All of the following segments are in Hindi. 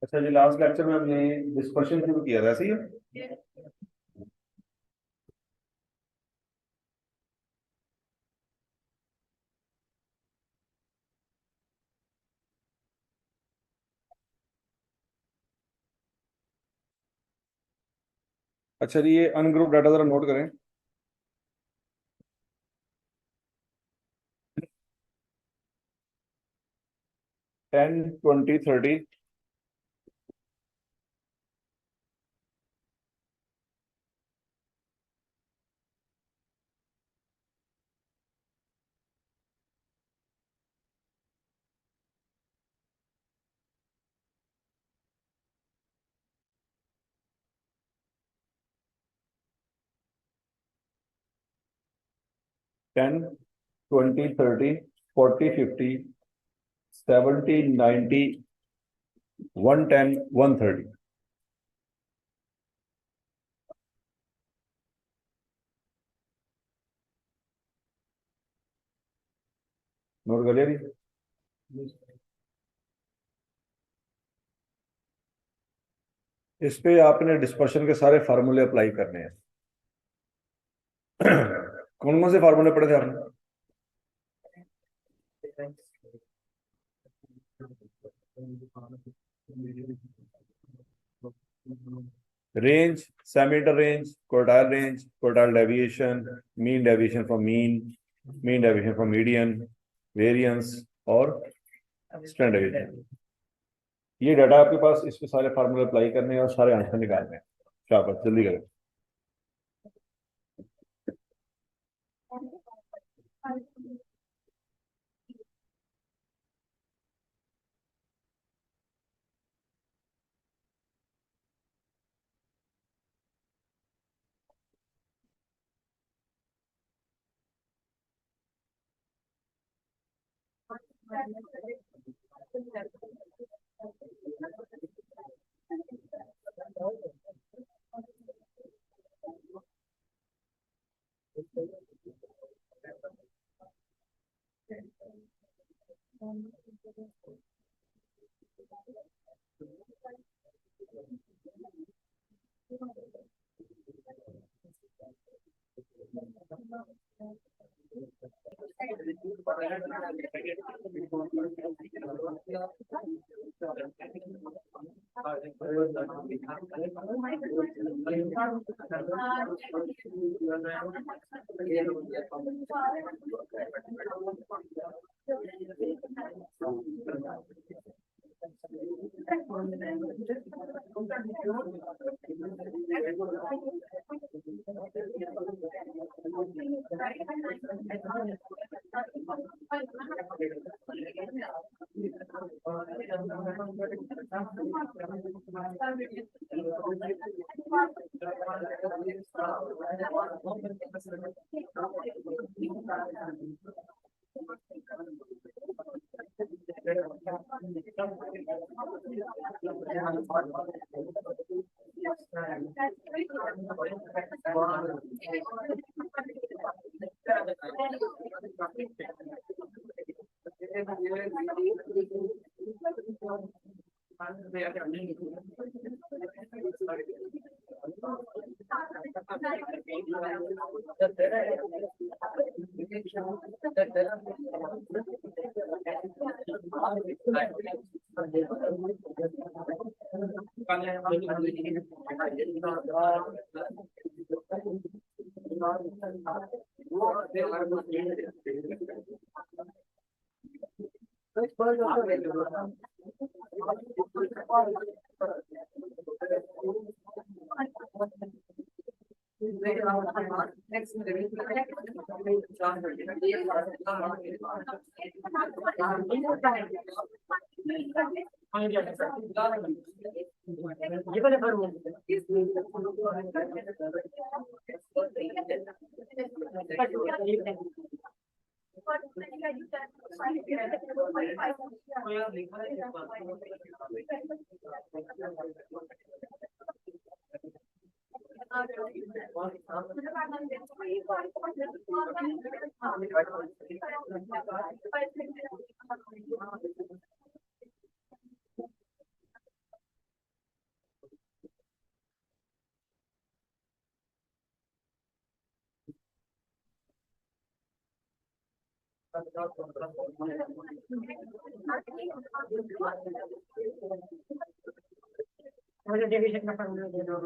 अच्छा जी, लास्ट लेक्चर में हमने डिस्कशन शुरू किया था, सही है। अच्छा जी, ये अनग्रुप डाटा जरा नोट करें। 10, 20, 30। 10, 20, 30, 40, 50, 70, 90, 110, 130। नोट कर लिया जी। इस पे आपने डिस्पर्शन के सारे फार्मूले अप्लाई करने हैं। कौन कौन से फार्मूले पढ़े थे आपने? Range, semi inter range, quartile range, quartile deviation, mean deviation from mean, mean deviation from median, variance और स्टैंडर्ड डेविएशन। ये डाटा आपके पास, इसके सारे फार्मूले अप्लाई करने हैं और सारे आंसर निकालने हैं। शाबाश, जल्दी करें। डिवीजन का फॉर्मूला दे दो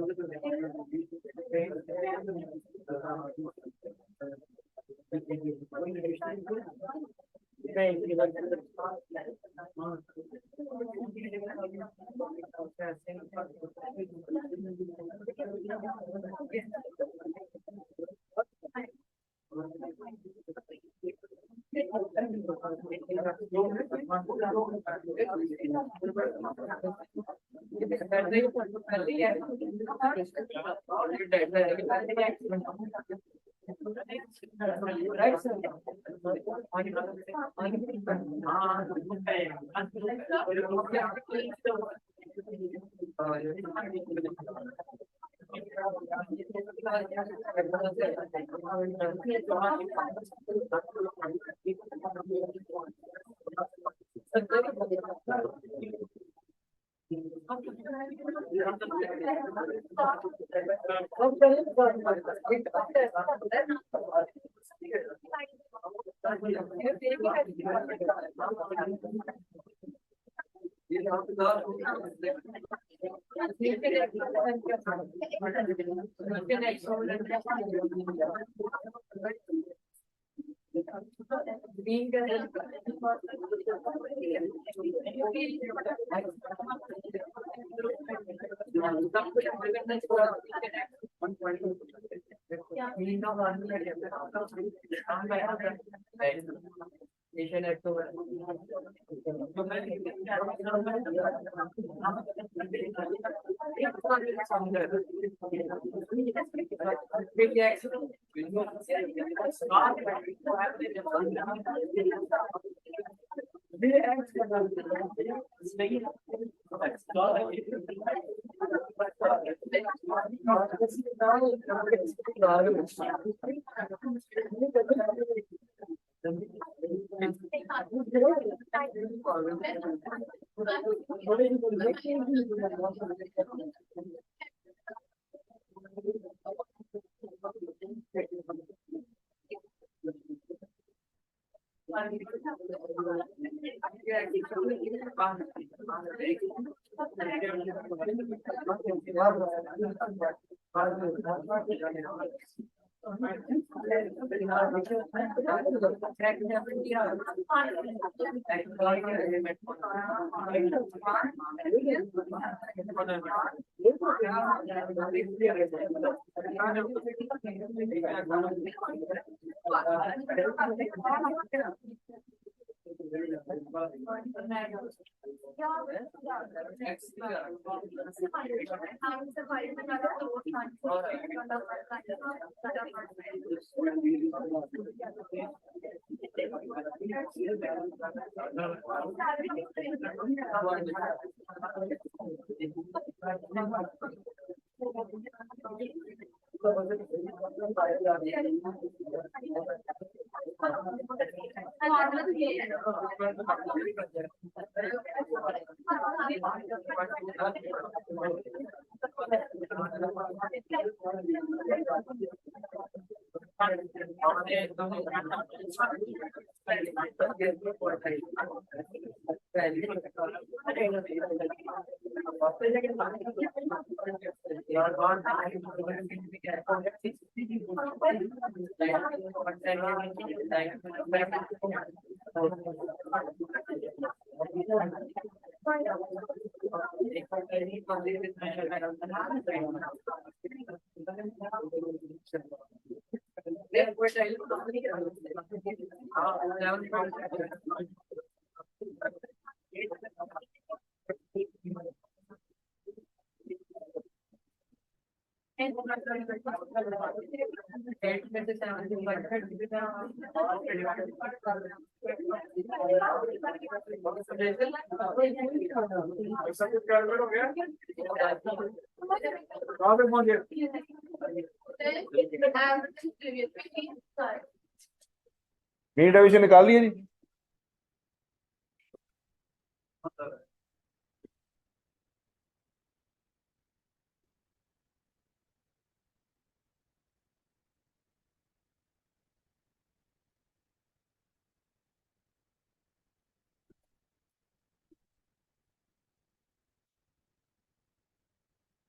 मीन डेविएशन निकाल लिए जी।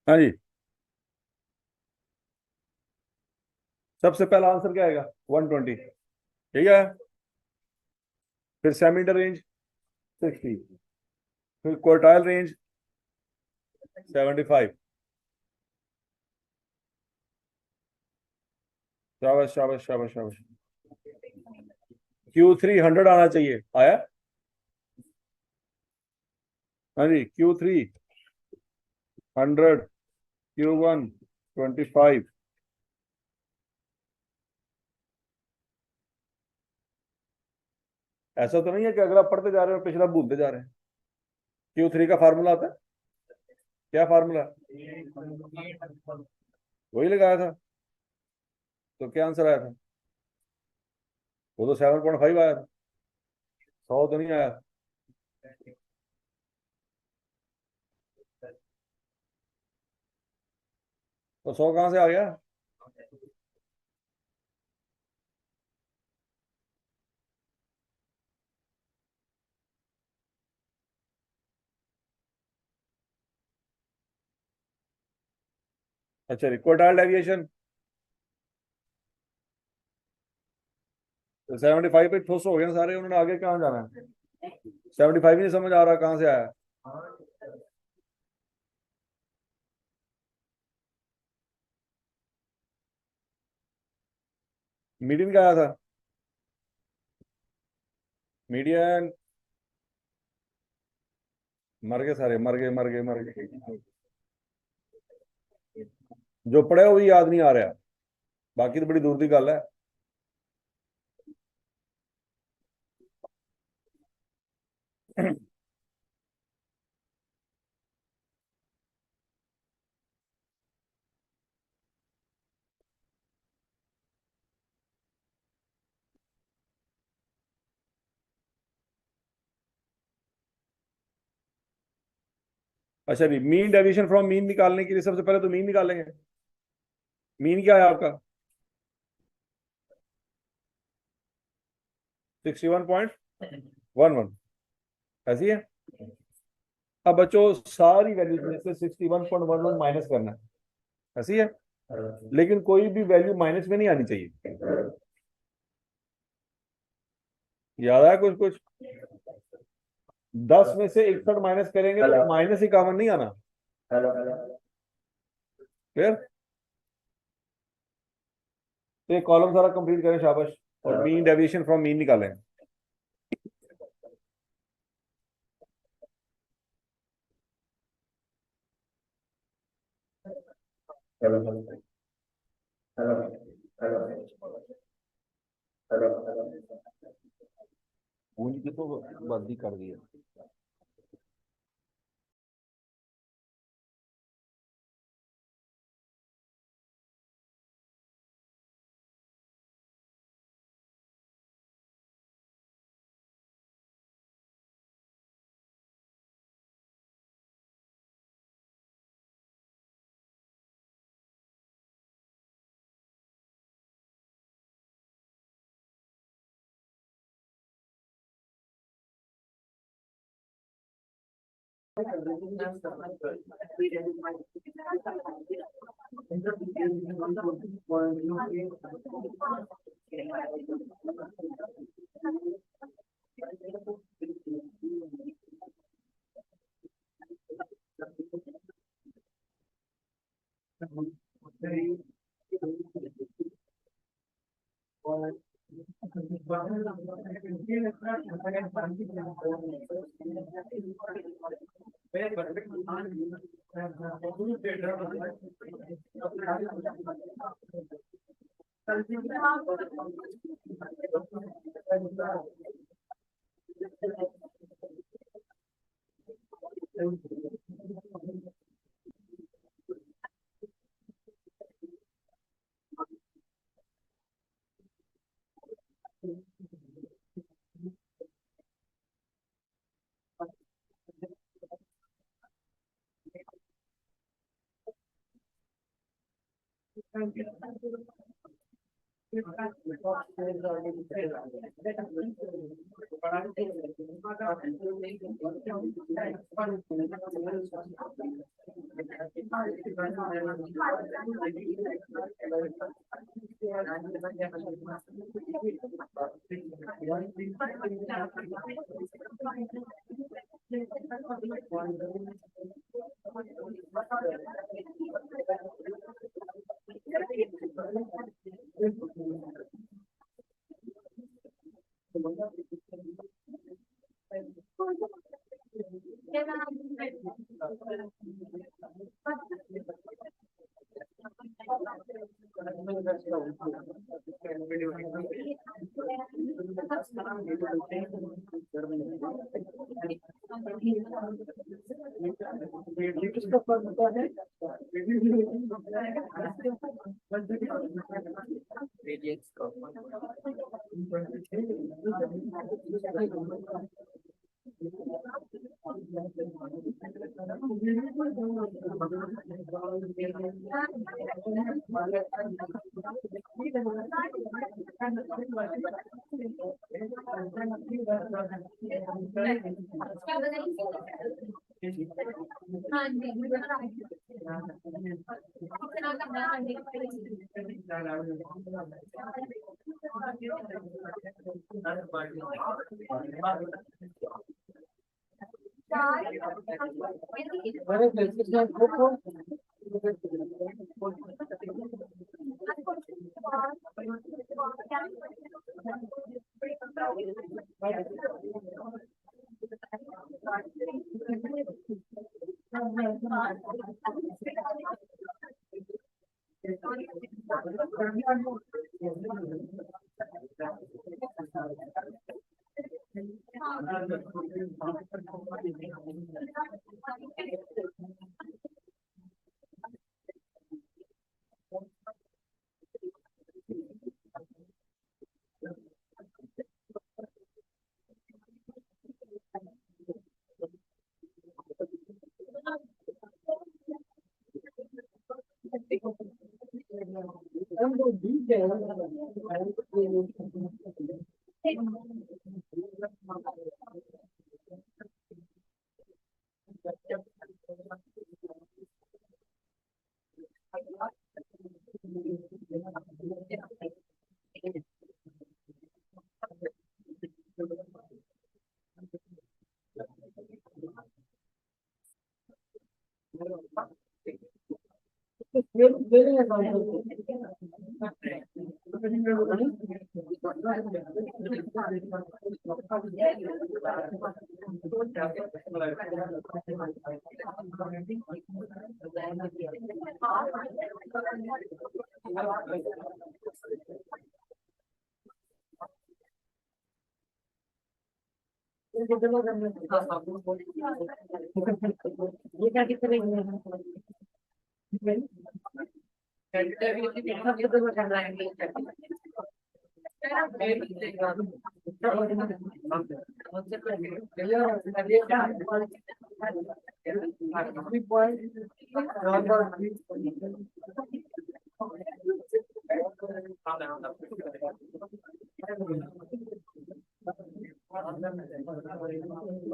हाँ जी, सबसे पहला आंसर क्या आएगा? 120, ठीक है। फिर सेमीटर रेंज 60, फिर क्वार्टाइल रेंज 75। शाबाश शाबाश शाबाश शाबाश। Q3 100 आना चाहिए, आया? हाँ जी, Q3 100, Q1 25। ऐसा तो नहीं है कि अगला पढ़ते जा रहे हो पिछला भूलते जा रहे हैं। Q3 का फार्मूला आता है, क्या फार्मूला? वही लगाया था, तो क्या आंसर आया था? वो तो 7.5 आया था, 100 तो नहीं आया। तो 100 कहाँ से आ गया? अच्छा, क्वार्टाइल डेविएशन 75 पे ठोस हो गए सारे, उन्होंने आगे कहाँ जाना है? 75 ही नहीं समझ आ रहा कहाँ से आया। मीडियन का आया था, मीडियन। मर गए सारे, मर गए मर गए मर गए। जो पढ़े वो भी याद नहीं आ रहा, बाकी तो बड़ी दूर की गल है। अच्छा जी, मीन डेविएशन फ्रॉम मीन निकालने के लिए सबसे पहले तो मीन निकालेंगे। मीन क्या है आपका? 61.11, ऐसी है। अब बच्चों सारी वैल्यूज में से 61.11 माइनस करना है, ऐसी है। लेकिन कोई भी वैल्यू माइनस में नहीं आनी चाहिए, याद है कुछ कुछ? 10 में से 61 माइनस करेंगे तो -51 नहीं आना। फिर तो ये कॉलम सारा कंप्लीट करें, शाबाश। और मीन डेविएशन फ्रॉम मीन निकालें। गूंज की तो बंद ही कर दिया।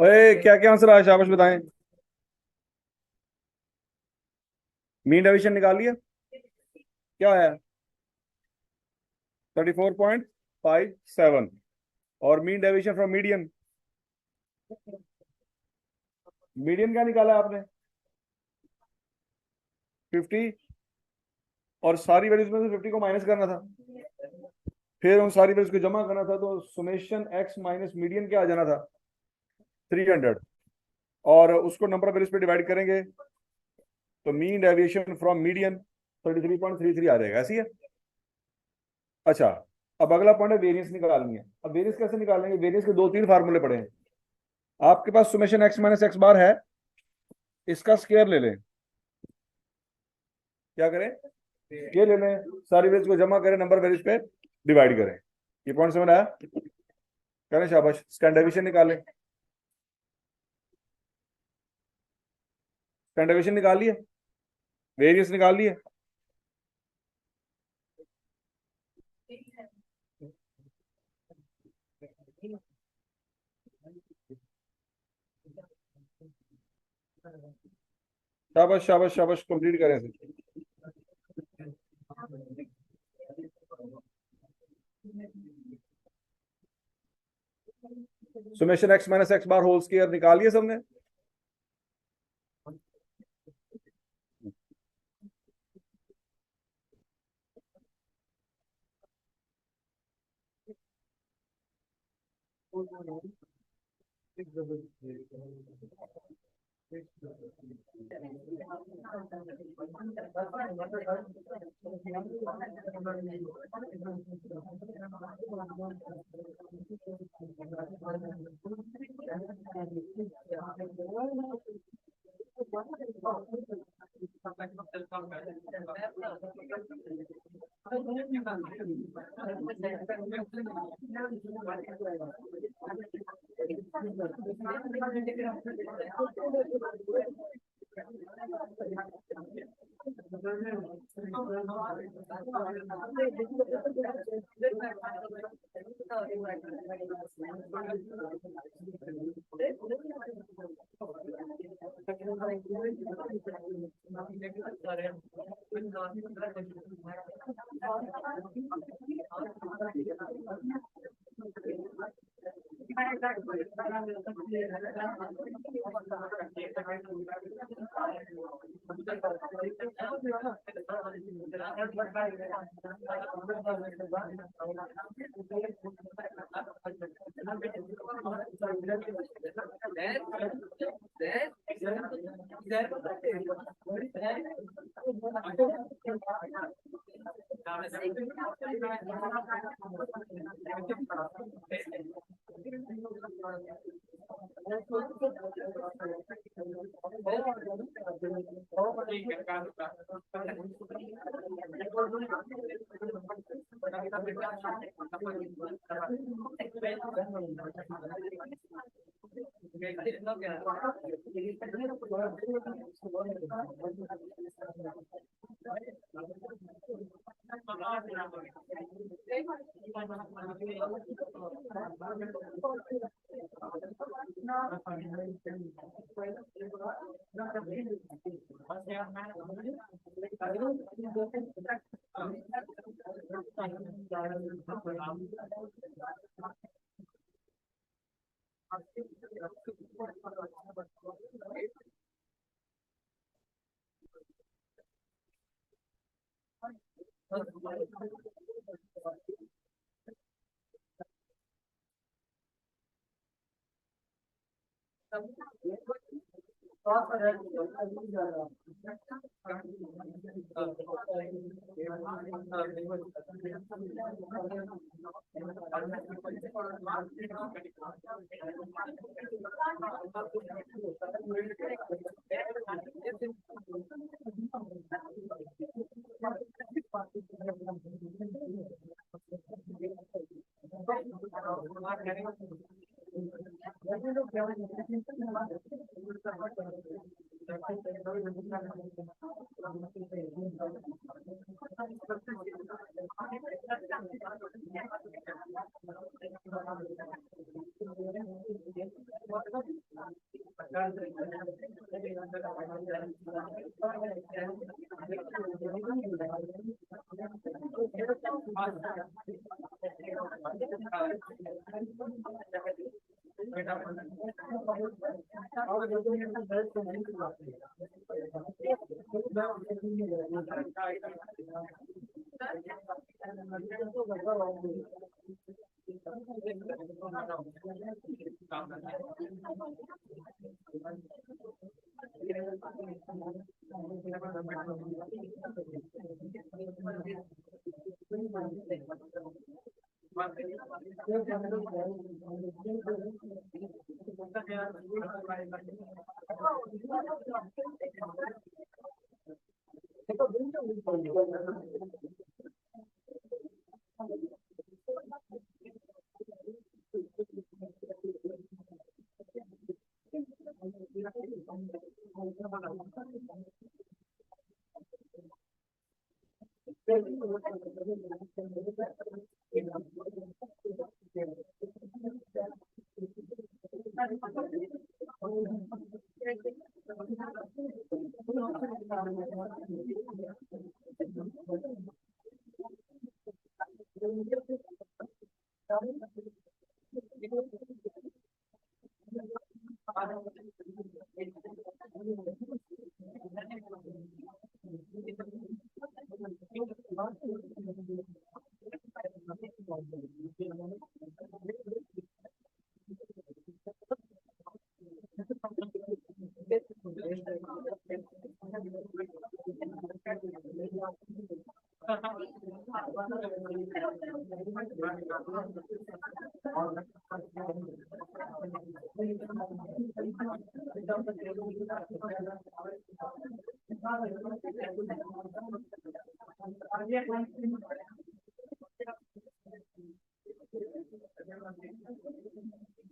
ओए क्या क्या आंसर आया, शाबाश बताएं। मीन डेविएशन निकाल लिया, क्या आया? 34.57। और mean deviation from median, median क्या निकाला आपने? 50। और सारी वैल्यूज में से 50 को माइनस करना था, फिर उन सारी वैल्यूज को जमा करना था, तो सुमेशन एक्स माइनस मीडियन क्या आ जाना था? 300। और उसको नंबर ऑफ वैल्यूज पे डिवाइड करेंगे तो मीन डेविएशन फ्रॉम मीडियन 33.33 आ जाएगा, ऐसी है। अच्छा, अब अगला पॉइंट है वेरिएंस निकालनी है। अब वेरिएंस कैसे निकालेंगे? वेरिएंस के दो तीन फार्मूले पड़े हैं आपके पास। सुमेशन एक्स माइनस एक्स बार है, इसका स्क्वायर ले लें। क्या करें? ये ले लें, सारी वैल्यूज को जमा करें, नंबर वैल्यूज पे डिवाइड करें। ये पॉइंट समझ आया? करें, शाबाश। स्टैंडर्ड डेविएशन निकालें। स्टैंडर्ड डेविएशन निकाल लिए, वेरिएंस निकाल लिए। शाबाश शाबाश शाबाश, कंप्लीट करें इसे। Summation X minus X bar whole square निकाल लिया सबने?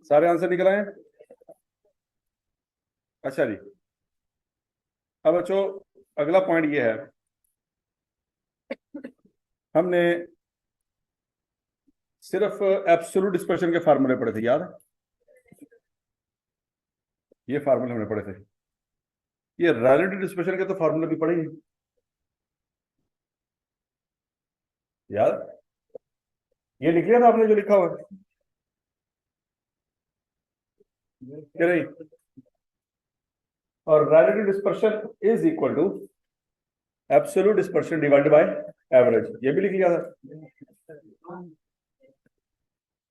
सारे आंसर निकल आए? अच्छा जी, अब बच्चों अगला पॉइंट ये है, हमने सिर्फ एब्सोल्यूट डिस्पर्शन के फार्मूले पढ़े थे, याद है? ये फार्मूले हमने पढ़े थे। ये रिलेटिव डिस्पर्शन के तो फार्मूले भी पढ़े ही, याद? ये लिख लिया था आपने जो लिखा हुआ है कि नहीं? और relative dispersion is equal to absolute dispersion divided by average, ये भी लिख लिया था।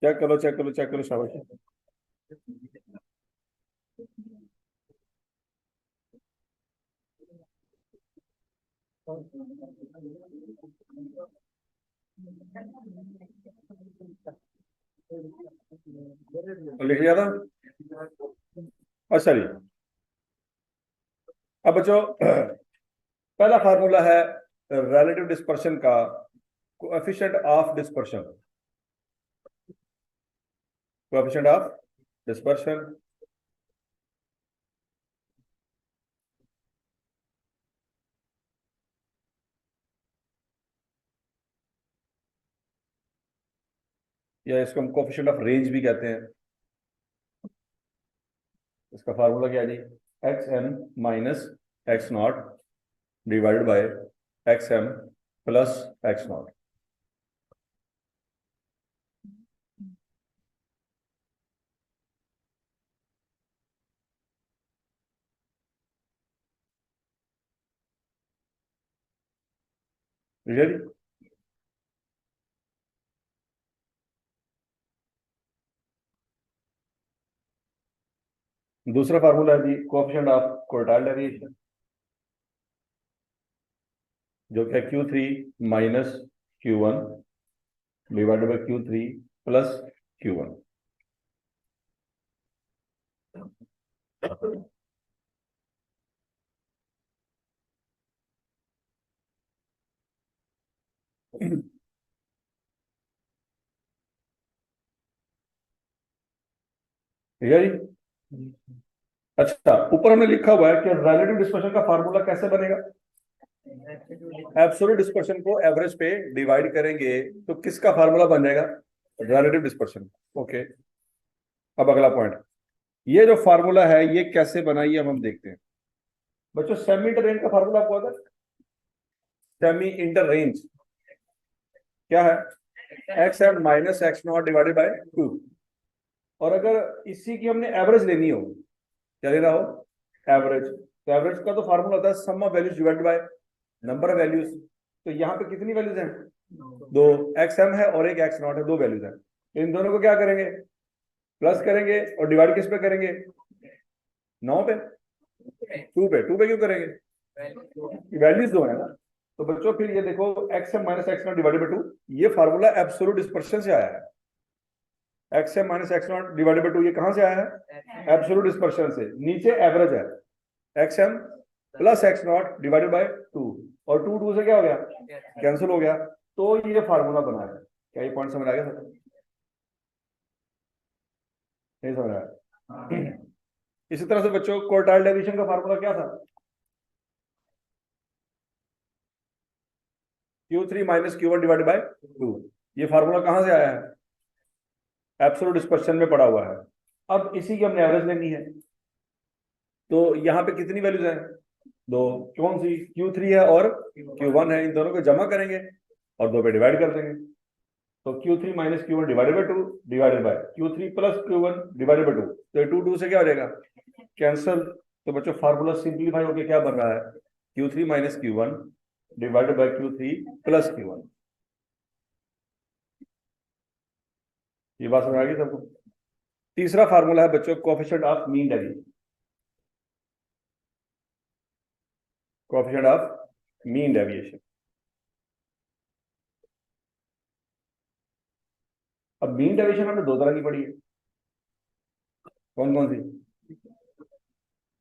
चेक करो चेक करो चेक करो, शाबाश। लिख लिया था। अच्छा जी, अब बच्चों पहला फार्मूला है रिलेटिव डिस्पर्शन का, coefficient of dispersion, coefficient of dispersion या इसको हम कोएफिशिएंट ऑफ रेंज भी कहते हैं। इसका फार्मूला क्या है जी? X M minus X naught divided by X M plus X naught. Really? दूसरा फार्मूला है जी कोएफिशिएंट ऑफ क्वार्टाइल डेविएशन, जो कि Q three minus Q one divided by Q three plus Q one. ठीक है जी। अच्छा, ऊपर हमने लिखा हुआ है कि रिलेटिव डिस्पर्शन का फार्मूला कैसे बनेगा? एब्सोल्यूट डिस्पर्शन को एवरेज पे डिवाइड करेंगे तो किसका फार्मूला बन जाएगा? Relative dispersion. ओके, अब अगला पॉइंट, ये जो फार्मूला है ये कैसे बना, ये हम देखते हैं। बच्चों सेमी इंटर रेंज का फार्मूला आपको आता है? सेमी इंटर रेंज क्या है? X M minus X naught divided by 2। और अगर इसी की हमने एवरेज लेनी हो, क्या लेना हो? एवरेज। तो एवरेज का तो फार्मूला होता है sum of values divided by number of values. तो यहाँ पे कितनी वैल्यूज हैं? दो। एक्स एम है और एक एक्स नॉट है, दो वैल्यूज हैं। इन दोनों को क्या करेंगे? प्लस करेंगे और डिवाइड किस पे करेंगे? 9 पे। 2 पे। 2 पे क्यों करेंगे? वैल्यूज दो है ना। तो बच्चों फिर ये देखो X M minus X naught divided by 2, ये फार्मूला एब्सोल्यूट डिस्पर्शन से आया है। X M minus X naught divided by 2 ये कहां से आया है? एब्सोल्यूट डिस्पर्शन से। नीचे एवरेज है X M plus X naught divided by 2, और 2 2 से क्या हो गया? कैंसिल हो गया। तो ये फार्मूला बना है। क्या ये पॉइंट समझ आ गया सर? नहीं समझ आया? इसी तरह से बच्चों क्वार्टाइल डेविएशन का फार्मूला क्या था? Q3 minus Q1 divided by 2। ये फार्मूला कहां से आया है? एब्सोल्यूट डिस्पर्शन में पड़ा हुआ है। अब इसी की हमने एवरेज लेनी है, तो यहाँ पे कितनी वैल्यूज हैं? दो। कौन सी? Q3 है और Q1 है, इन दोनों को जमा करेंगे और 2 पे डिवाइड कर देंगे। तो Q3 minus Q1 divided by 2 divided by Q3 plus Q1 divided by 2। तो 2 2 से क्या हो जाएगा? कैंसल, तो बच्चों फार्मूला सिंप्लीफाई होकर क्या बन रहा है, Q3 minus Q1 divided by Q3 plus Q1। ये बात समझ आ गई सबको। तीसरा फार्मूला है बच्चों coefficient of mean deviation, coefficient of mean deviation. अब मीन डेविएशन हमने दो तरह की पढ़ी है, कौन कौन सी,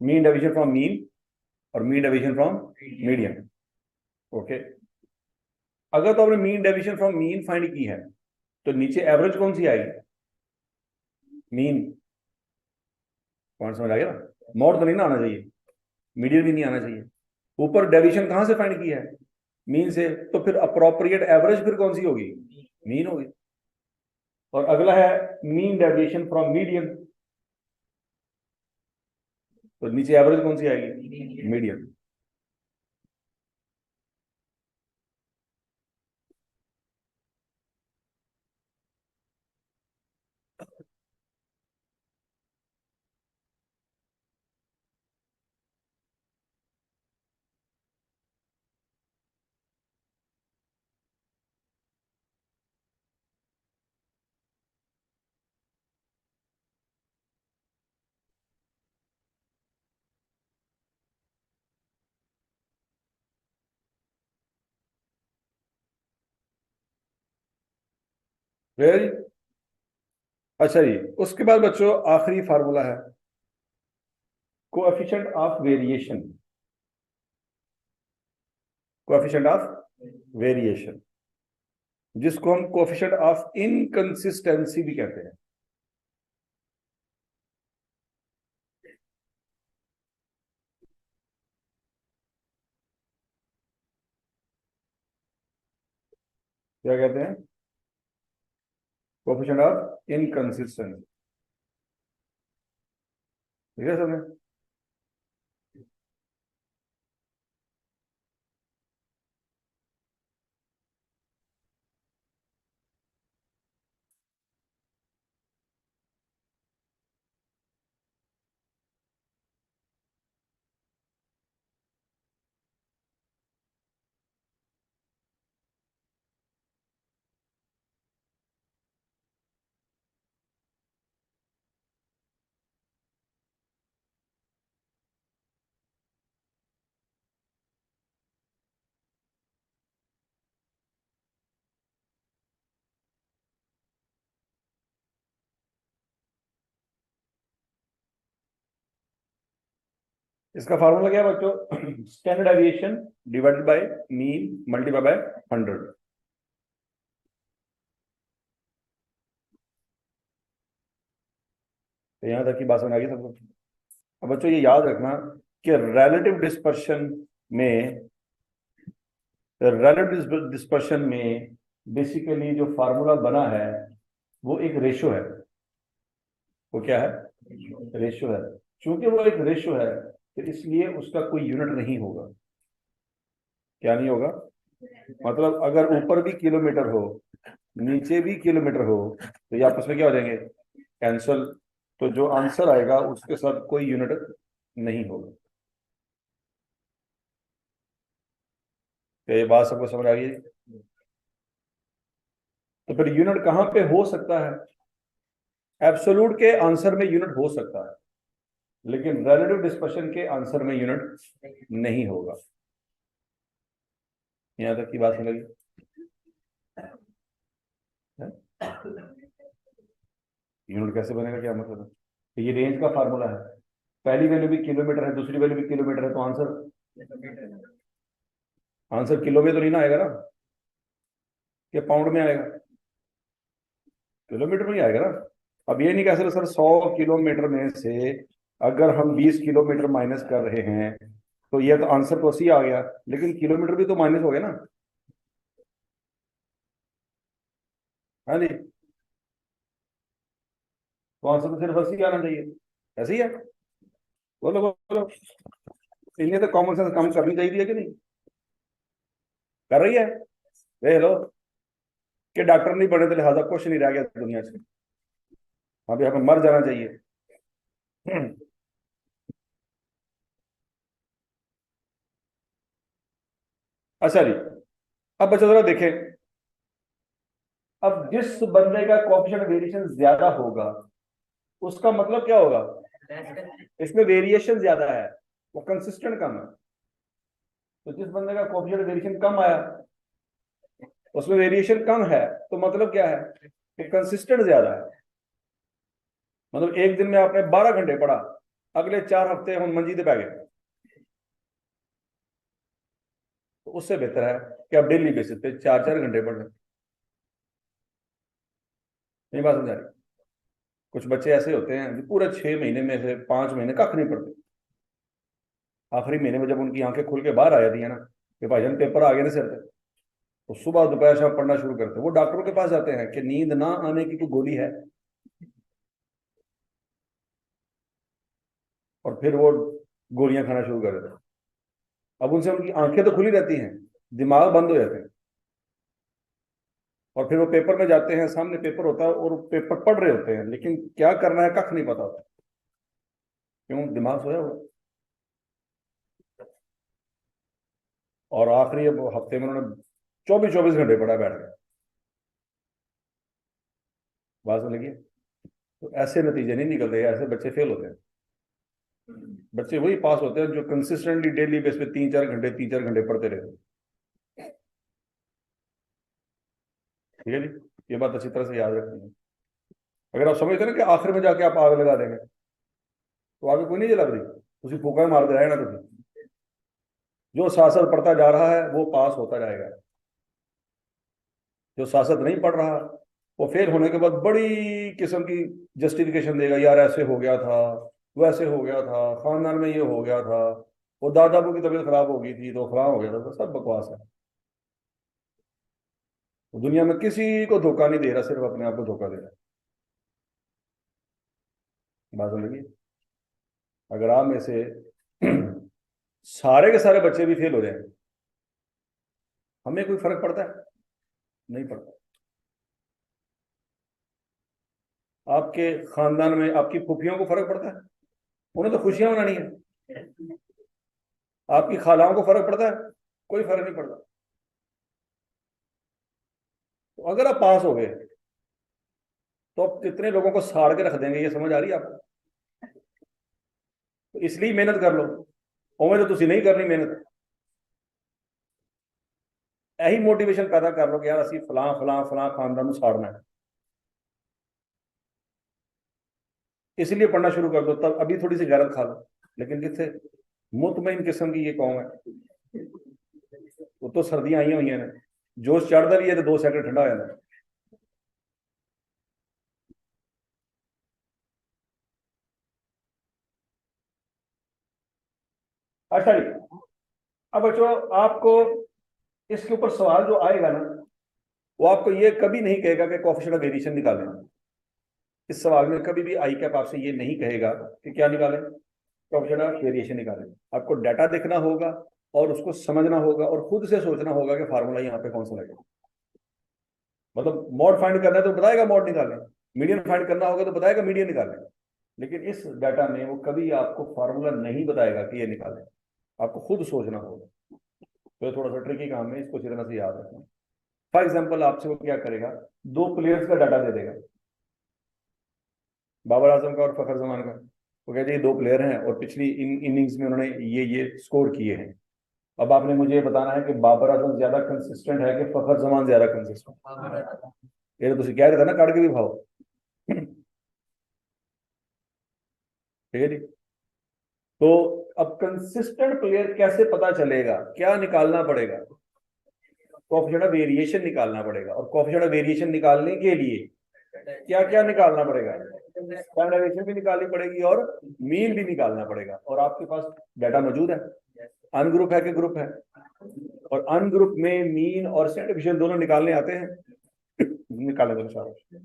मीन डेविएशन फ्रॉम मीन और mean deviation from median. Okay, अगर तो आपने mean deviation from mean find की है तो नीचे एवरेज कौन सी आएगी, मीन। पॉइंट समझ आ गया ना, मोड तो नहीं ना आना चाहिए, मीडियन भी नहीं आना चाहिए। ऊपर डेविएशन कहां से फाइंड की है, मीन से, तो फिर अप्रोप्रिएट एवरेज फिर कौन सी होगी, मीन होगी। और अगला है मीन डेविएशन फ्रॉम मीडियन, तो नीचे एवरेज कौन सी आएगी, मीडियन। वेरी अच्छा जी, उसके बाद बच्चों आखिरी फार्मूला है coefficient of variation, coefficient of variation, जिसको हम कोएफिशिएंट ऑफ इनकंसिस्टेंसी भी कहते हैं। क्या कहते हैं, कोएफिशिएंट ऑफ इनकंसिस्टेंसी। ठीक है समझे। इसका फार्मूला क्या है बच्चों, standard deviation divided by mean multiply by 100। तो यहां तक की बात समझ आ गई सबको। अब बच्चों ये याद रखना कि रिलेटिव डिस्पर्शन में बेसिकली जो फार्मूला बना है वो एक रेशो है। वो क्या है, रेशो है। चूंकि वो एक रेशो है तो इसलिए उसका कोई यूनिट नहीं होगा। क्या नहीं होगा, मतलब अगर ऊपर भी किलोमीटर हो नीचे भी किलोमीटर हो तो ये आपस में क्या हो जाएंगे, कैंसल। तो जो आंसर आएगा उसके साथ कोई यूनिट नहीं होगा। तो ये बात सबको समझ आ गई। तो फिर यूनिट कहां पे हो सकता है, एब्सोल्यूट के आंसर में यूनिट हो सकता है लेकिन रिलेटिव डिस्पर्शन के आंसर में यूनिट नहीं होगा। यहां तक की बात समझ लगी। यूनिट कैसे बनेगा, क्या मतलब है, तो ये रेंज का फार्मूला है। पहली वैल्यू भी किलोमीटर है, दूसरी वैल्यू भी किलोमीटर है, तो आंसर, आंसर किलो में तो नहीं ना आएगा ना, क्या पाउंड में आएगा, किलोमीटर में ही आएगा ना। अब ये नहीं कह सकते सर 100 किलोमीटर में से अगर हम 20 किलोमीटर माइनस कर रहे हैं तो ये तो आंसर तो 80 आ गया, लेकिन किलोमीटर भी तो माइनस हो गया ना। हाँ जी, तो आंसर तो सिर्फ 80 आना चाहिए, ऐसे ही है। बोलो बोलो, इन्हें तो कॉमन सेंस काम करनी चाहिए कि नहीं, कर रही है। देख लो कि डॉक्टर नहीं बने तो लिहाजा कुछ नहीं रह गया दुनिया से, अभी हमें मर जाना चाहिए। अच्छा जी, अब बच्चों जरा देखें, अब जिस बंदे का कोएफिशिएंट वेरिएशन ज्यादा होगा उसका मतलब क्या होगा, इसमें वेरिएशन ज्यादा है, वो कंसिस्टेंट कम है। तो जिस बंदे का कोएफिशिएंट वेरिएशन कम आया उसमें वेरिएशन कम है, तो मतलब क्या है कि कंसिस्टेंट ज्यादा है। मतलब एक दिन में आपने 12 घंटे पढ़ा, अगले 4 हफ्ते हम मंजीदे पै गए, तो उससे बेहतर है कि आप डेली बेसिस पे 4 4 घंटे पढ़ लें। नहीं बात समझा रही? कुछ बच्चे ऐसे होते हैं जो पूरे 6 महीने में से 5 महीने कख नहीं पढ़ते, आखिरी महीने में जब उनकी आंखें खुल के बाहर आ जाती है ना कि भाईजान पेपर आ गए ना सिर पे, तो सुबह दोपहर शाम पढ़ना शुरू करते हैं। वो डॉक्टरों के पास जाते हैं कि नींद ना आने की कोई गोली है, और फिर वो गोलियां खाना शुरू कर देते हैं। अब उनसे उनकी आंखें तो खुली रहती हैं, दिमाग बंद हो जाते हैं, और फिर वो पेपर में जाते हैं, सामने पेपर होता है और पेपर पढ़ रहे होते हैं, लेकिन क्या करना है कख नहीं पता होता। क्यों? दिमाग सोया हुआ। और आखिरी अब हफ्ते में उन्होंने 24 24 घंटे पढ़ा बैठ गया। बात समझ लगी? तो ऐसे नतीजे नहीं निकलते, ऐसे बच्चे फेल होते हैं। बच्चे वही पास होते हैं जो कंसिस्टेंटली डेली बेस पे 3 4 घंटे पढ़ते रहते हैं। ठीक है जी, ये बात अच्छी तरह से याद रखनी है। अगर आप समझते हैं ना कि आखिर में जाके आप आग लगा देंगे, तो आगे कोई नहीं जला रही, उसी फूका मार दे ना तुम। जो शासक पढ़ता जा रहा है वो पास होता जाएगा, जो शासक नहीं पढ़ रहा वो फेल होने के बाद बड़ी किस्म की जस्टिफिकेशन देगा, यार ऐसे हो गया था, वैसे हो गया था, खानदान में ये हो गया था, वो दादाबू की तबीयत खराब हो गई थी तो फलां हो गया था। तो सब बकवास है। वो दुनिया में किसी को धोखा नहीं दे रहा, सिर्फ अपने आप को धोखा दे रहा है। बात समझिए? अगर आप में से सारे के सारे बच्चे भी फेल हो जाए, हमें कोई फर्क पड़ता है? नहीं पड़ता। आपके खानदान में आपकी फूफियों को फर्क पड़ता है? उन्हें तो खुशियां मनानी है। आपकी खालाओं को फर्क पड़ता है? कोई फर्क नहीं पड़ता। तो अगर आप पास हो गए तो आप कितने लोगों को साड़ के रख देंगे, ये समझ आ रही है आपको? तो इसलिए मेहनत कर लो। उम्र तो तुसी नहीं करनी मेहनत, यही मोटिवेशन पैदा कर लो कि यार असि फलां फलां फलां खानदान ਨੂੰ साड़ना है, इसलिए पढ़ना शुरू कर दो। तब अभी थोड़ी सी गैरत खा लो, लेकिन कितने मुतमईन किस्म की ये कौम है। वो तो सर्दियां आई हुई हैं, जोश चढ़ता भी है तो 2 सेकंड ठंडा हो जाता है। अच्छा जी, अब बच्चों आपको इसके ऊपर सवाल जो आएगा ना, वो आपको ये कभी नहीं कहेगा कि कोएफिशिएंट ऑफ वेरिएशन निकालें। इस सवाल में कभी भी आई कैप आपसे ये नहीं कहेगा कि क्या निकालें, कोएफिशिएंट ऑफ वेरिएशन निकालें। आपको डाटा देखना होगा और उसको समझना होगा और खुद से सोचना होगा कि फार्मूला यहाँ पे कौन सा लगेगा। मतलब मॉड फाइंड करना है तो बताएगा मॉड निकालें, मीडियन फाइंड करना होगा तो बताएगा मीडियन निकालें। लेकिन इस डाटा में वो कभी आपको फार्मूला नहीं बताएगा कि ये निकालें, आपको खुद सोचना होगा। तो ये थोड़ा सा ट्रिकी काम है, इसको अच्छी तरह से याद रखना। फॉर एग्जाम्पल आपसे वो क्या करेगा, दो प्लेयर्स का डाटा दे देगा, बाबर आजम का और फखर जमान का। वो कहते हैं ये दो प्लेयर हैं और पिछली इनिंग्स में उन्होंने ये स्कोर किए हैं। अब आपने मुझे ये बताना है कि बाबर आजम ज्यादा कंसिस्टेंट है कि फखर जमान ज्यादा कंसिस्टेंट। ये तो तुझे कह रहे थे ना काट के भी भाव। ठीक है जी। तो अब कंसिस्टेंट प्लेयर कैसे पता चलेगा, क्या निकालना पड़ेगा? कोएफिशिएंट ऑफ वेरिएशन निकालना पड़ेगा, और कोएफिशिएंट ऑफ वेरिएशन निकालने के लिए क्या क्या निकालना पड़ेगा? स्टैंडर्ड डेविएशन भी निकालनी पड़ेगी और मीन भी निकालना पड़ेगा। और आपके पास डाटा मौजूद है, अनग्रुप है कि ग्रुप है? और अनग्रुप में मीन और स्टैंडर्ड डेविएशन दोनों निकालने आते हैं। निकालने दो शाबाश।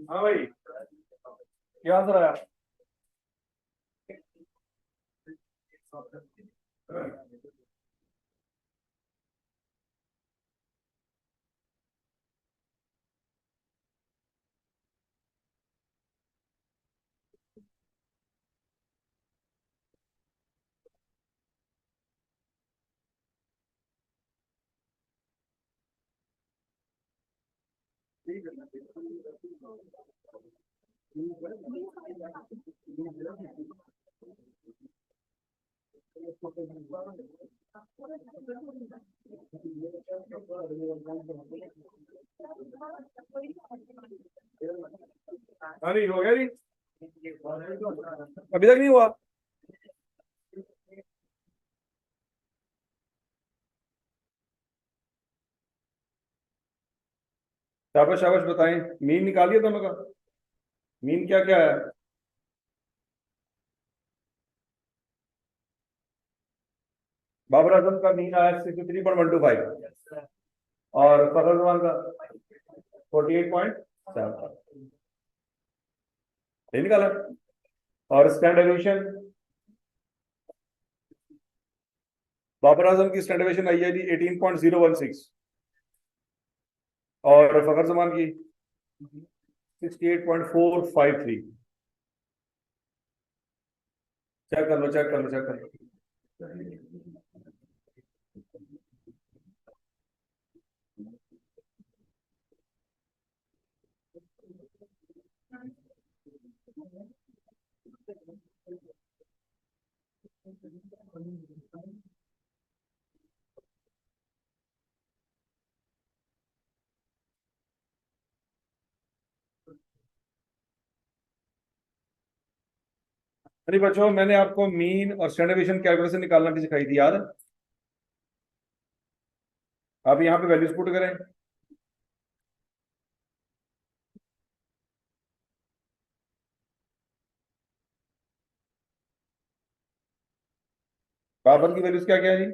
हाँ भाई, क्या आंसर आया? हाँ नहीं हो गया नहीं, अभी तक नहीं हुआ। शाबाश शाबाश, बताएं मीन निकालिए दोनों का। मीन क्या क्या है? बाबर आजम का मीन आया 63.125 और फखर जमान का 48.7 ये निकाला। और स्टैंडर्ड एविएशन, बाबर आजम की स्टैंडर्ड एविएशन आई है जी 18.016 और फखर जमान की 68.453। चेक कर लो चेक कर लो चेक कर लो। अरे बच्चों, मैंने आपको मीन और स्टैंडर्ड डेविएशन कैलकुलेशन निकालना भी सिखाई थी, याद है? आप यहाँ पे वैल्यूज पुट करें। बाबर की वैल्यूज क्या क्या है जी?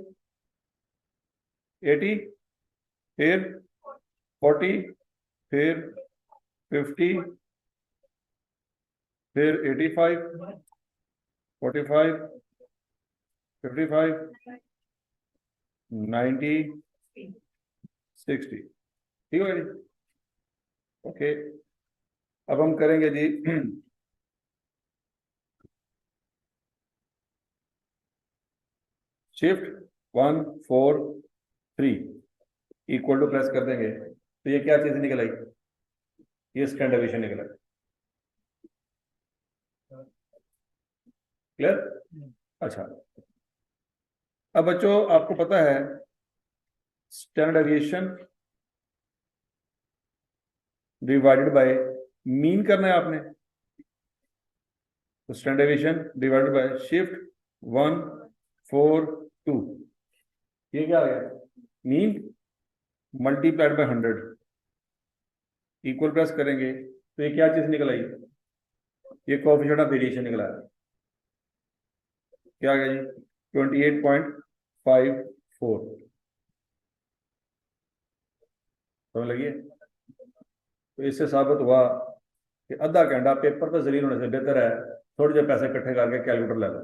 80, फिर 40, फिर 50, फिर 85, 45, 55, 90, 60। ठीक है जी? ओके, अब हम करेंगे जी शिफ्ट 1 4 3 इक्वल टू प्रेस कर देंगे तो ये क्या चीज निकल आई? ये स्टैंडर्ड डेविएशन निकला। क्लियर? अच्छा, अब बच्चों आपको पता है standard deviation divided by mean करना है आपने, तो standard deviation divided by shift 1 4 2, ये क्या आ गया? Mean multiplied by 100 equal press करेंगे तो ये क्या चीज निकल आई? ये कोएफिशिएंट ऑफ वेरिएशन निकला है। क्या आ गया जी? 28.54। समझ लगी? तो इससे साबित हुआ कि आधा घंटा पेपर पर जलील होने से बेहतर है थोड़े जो पैसे इकट्ठे करके कैलकुलेटर ले लो।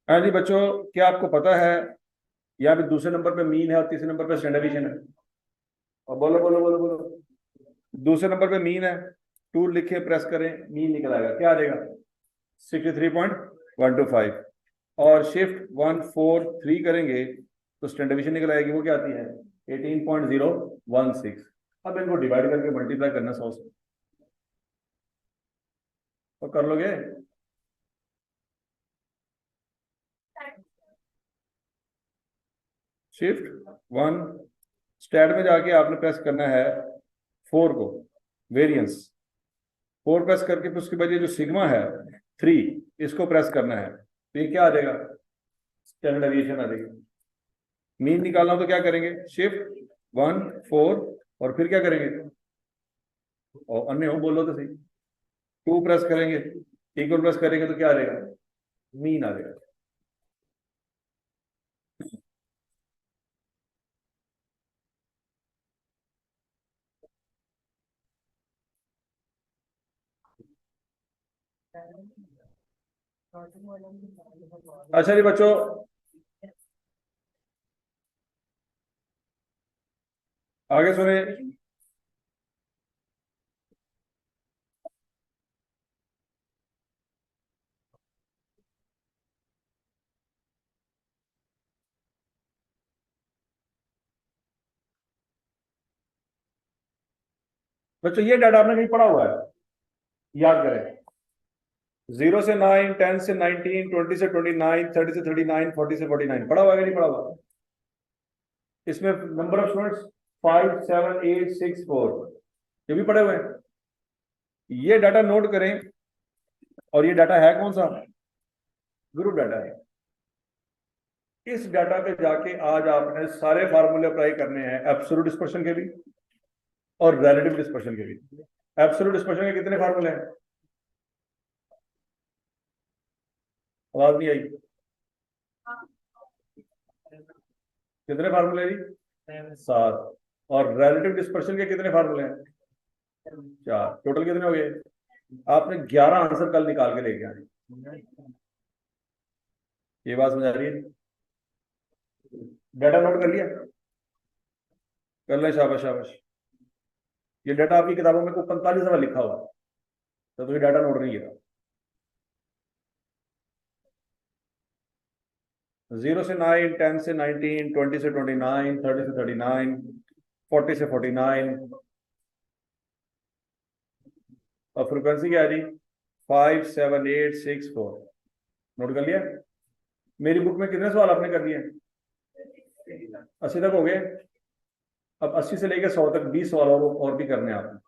हाँ जी बच्चों, क्या आपको पता है यहाँ पे दूसरे नंबर पे मीन है और तीसरे नंबर पे स्टैंडर्ड डेविएशन है? और बोलो बोलो बोलो बोलो। दूसरे नंबर पे मीन है, टूल लिखे प्रेस करें, मीन निकल आएगा। क्या आ जाएगा? 63.125। और शिफ्ट 1 4 3 करेंगे तो स्टैंडर्ड डेविएशन निकल आएगी। वो क्या आती है? 18.016। अब इनको डिवाइड करके मल्टीप्लाई करना 100 से, तो कर लोगे? शिफ्ट 1 स्टैट में जाके आपने प्रेस करना है 4 को, वेरिएंस 4 प्रेस करके फिर उसके बाद ये जो सिग्मा है 3, इसको प्रेस करना है तो ये क्या आ जाएगा? स्टैंडर्ड डेविएशन आ जाएगी। मीन निकालना हो तो क्या करेंगे, शिफ्ट 1 4 और फिर क्या करेंगे, और अन्य हो बोलो तो सही, 2 प्रेस करेंगे, इक्वल प्रेस करेंगे तो क्या आ जाएगा, मीन आ जाएगा। अच्छा जी बच्चों, आगे सुने। बच्चों ये डाटा आपने कहीं पढ़ा हुआ है, याद करें। 0 से 9, 10 से 19, 20 से 29, 30 से 39, 40 से 49 पढ़ा हुआ है कि नहीं पढ़ा हुआ। इसमें नंबर ऑफ स्टूडेंट्स 5 7 8 6 4 ये भी पढ़े हुए हैं। ये डाटा नोट करें, और ये डाटा है कौन सा, ग्रुप डाटा है। इस डाटा पे जाके आज आपने सारे फार्मूले अप्लाई करने हैं, एब्सोल्यूट डिस्पर्शन के भी और रिलेटिव डिस्पर्शन के भी। एब्सोल्यूट डिस्पर्शन के कितने फार्मूले हैं, आवाज नहीं आई, कितने फार्मूले जी, 7। और रिलेटिव डिस्पर्शन के कितने फार्मूले हैं, 4। टोटल कितने हो गए, आपने 11 आंसर कल निकाल के लेके आए। ये बात समझ आ रही है, डाटा नोट कर लिया, कर ले, शाबाश शाबाश। ये डाटा आपकी किताबों में को 45 दफा लिखा हुआ, तो ये डाटा नोट नहीं किया। 0 से 9, 10 से 19, 20 से 29, 30 से 39, 40 से 49, और फ्रिक्वेंसी क्या है जी, 5 7 8 6 4। नोट कर लिया। मेरी बुक में कितने सवाल आपने कर दिए, 80 तक हो गए। अब 80 से लेकर 100 तक 20 सवाल और भी करने हैं आपने,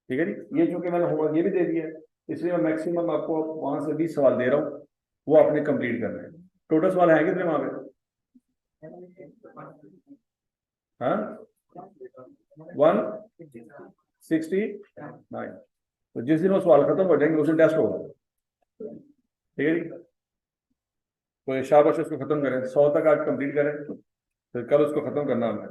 ठीक है जी। ये चूंकि मैंने होमवर्क ये भी दे दिया है, इसलिए मैं मैक्सिमम आपको वहां से 20 सवाल दे रहा हूँ, वो आपने कंप्लीट करने हैं। टोटल सवाल है कितने वहां पे, हाँ 169। तो जिस दिन वो सवाल खत्म हो जाएंगे उस दिन टेस्ट होगा, ठीक है जी। तो शाबाश उसको खत्म करें, 100 तक आज कंप्लीट करें, फिर कल उसको खत्म करना है।